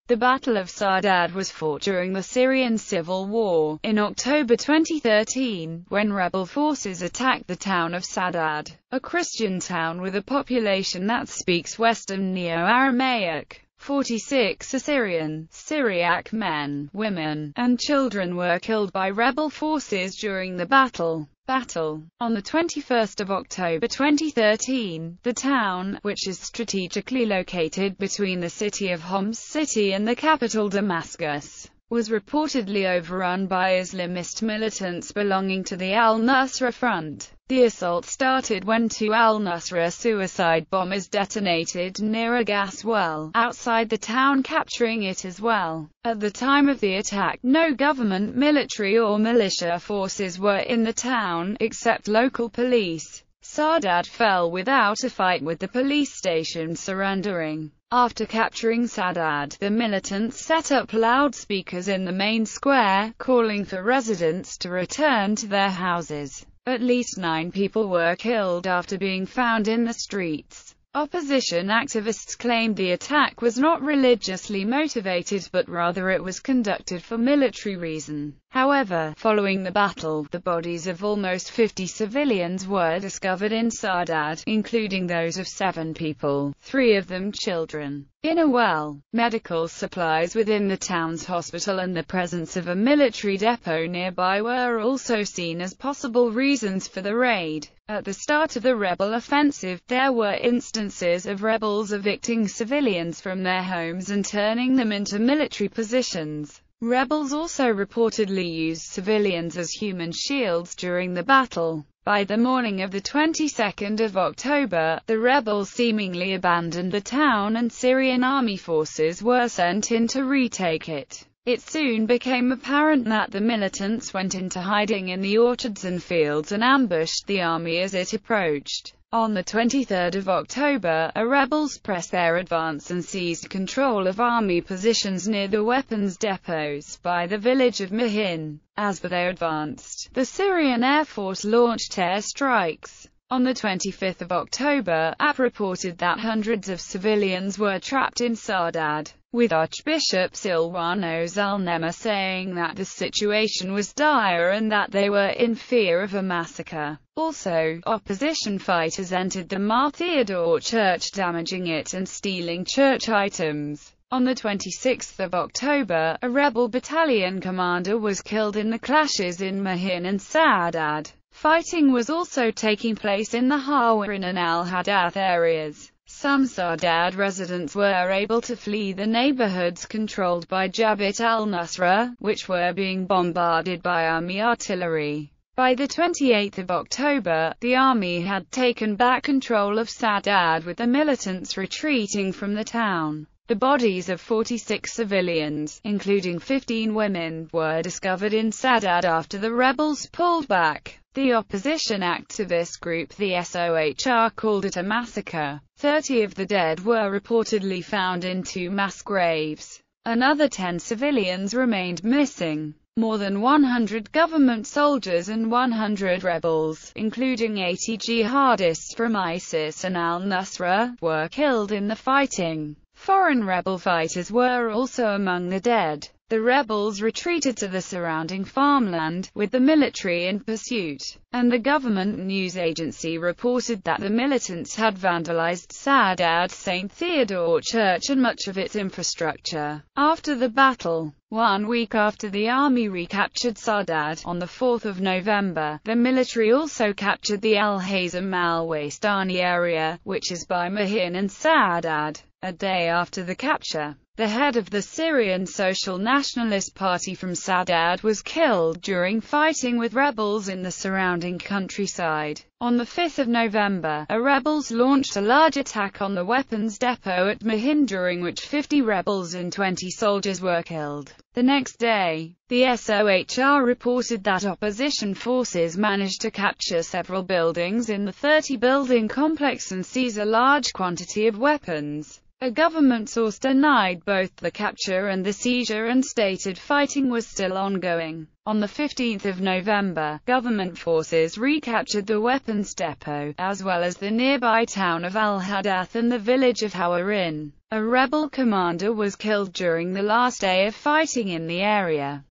The Battle of Sardad was fought during the Syrian civil war, in October 2013, when rebel forces attacked the town of Sardad, a Christian town with a population that speaks Western Neo-Aramaic. 46 Assyrian, Syriac men, women, and children were killed by rebel forces during the battle. On the 21st of October 2013, the town, which is strategically located between the city of Homs City and the capital Damascus, was reportedly overrun by Islamist militants belonging to the al-Nusra Front. The assault started when two al-Nusra suicide bombers detonated near a gas well outside the town, capturing it as well. At the time of the attack, no government, military or militia forces were in the town, except local police. Sardad fell without a fight, with the police station surrendering. After capturing Sardad, the militants set up loudspeakers in the main square, calling for residents to return to their houses. At least 9 people were killed after being found in the streets. Opposition activists claimed the attack was not religiously motivated, but rather it was conducted for military reason. However, following the battle, the bodies of almost 50 civilians were discovered in Sardad, including those of 7 people, 3 of them children, in a well. Medical supplies within the town's hospital and the presence of a military depot nearby were also seen as possible reasons for the raid. At the start of the rebel offensive, there were instances of rebels evicting civilians from their homes and turning them into military positions. Rebels also reportedly used civilians as human shields during the battle. By the morning of the 22nd of October, the rebels seemingly abandoned the town and Syrian army forces were sent in to retake it. It soon became apparent that the militants went into hiding in the orchards and fields and ambushed the army as it approached. On the 23rd of October, rebels pressed their advance and seized control of army positions near the weapons depots by the village of Mahin. As they advanced, the Syrian Air Force launched air strikes. On the 25th of October, AP reported that hundreds of civilians were trapped in Sardad, with Archbishop Silwanos al-Nema saying that the situation was dire and that they were in fear of a massacre. Also, opposition fighters entered the Mar Theodore Church, damaging it and stealing church items. On the 26th of October, a rebel battalion commander was killed in the clashes in Mahin and Sardad. Fighting was also taking place in the Hawarin and al-Hadath areas. Some Sardad residents were able to flee the neighborhoods controlled by Jabhat al-Nusra, which were being bombarded by army artillery. By the 28th of October, the army had taken back control of Sardad, with the militants retreating from the town. The bodies of 46 civilians, including 15 women, were discovered in Sardad after the rebels pulled back. The opposition activist group the SOHR called it a massacre. 30 of the dead were reportedly found in 2 mass graves. Another 10 civilians remained missing. More than 100 government soldiers and 100 rebels, including 80 jihadists from ISIS and al-Nusra, were killed in the fighting. Foreign rebel fighters were also among the dead. The rebels retreated to the surrounding farmland, with the military in pursuit, and the government news agency reported that the militants had vandalized Sardad St. Theodore Church and much of its infrastructure. After the battle, 1 week after the army recaptured Sardad, on the 4th of November, the military also captured the Al-Hazm al-Wastani area, which is by Mahin and Sardad. A day after the capture, the head of the Syrian Social Nationalist Party from Sardad was killed during fighting with rebels in the surrounding countryside. On the 5th of November, rebels launched a large attack on the weapons depot at Mahin, during which 50 rebels and 20 soldiers were killed. The next day, the SOHR reported that opposition forces managed to capture several buildings in the 30-building complex and seize a large quantity of weapons. A government source denied both the capture and the seizure and stated fighting was still ongoing. On 15 November, government forces recaptured the weapons depot, as well as the nearby town of Al-Hadath and the village of Hawarin. A rebel commander was killed during the last day of fighting in the area.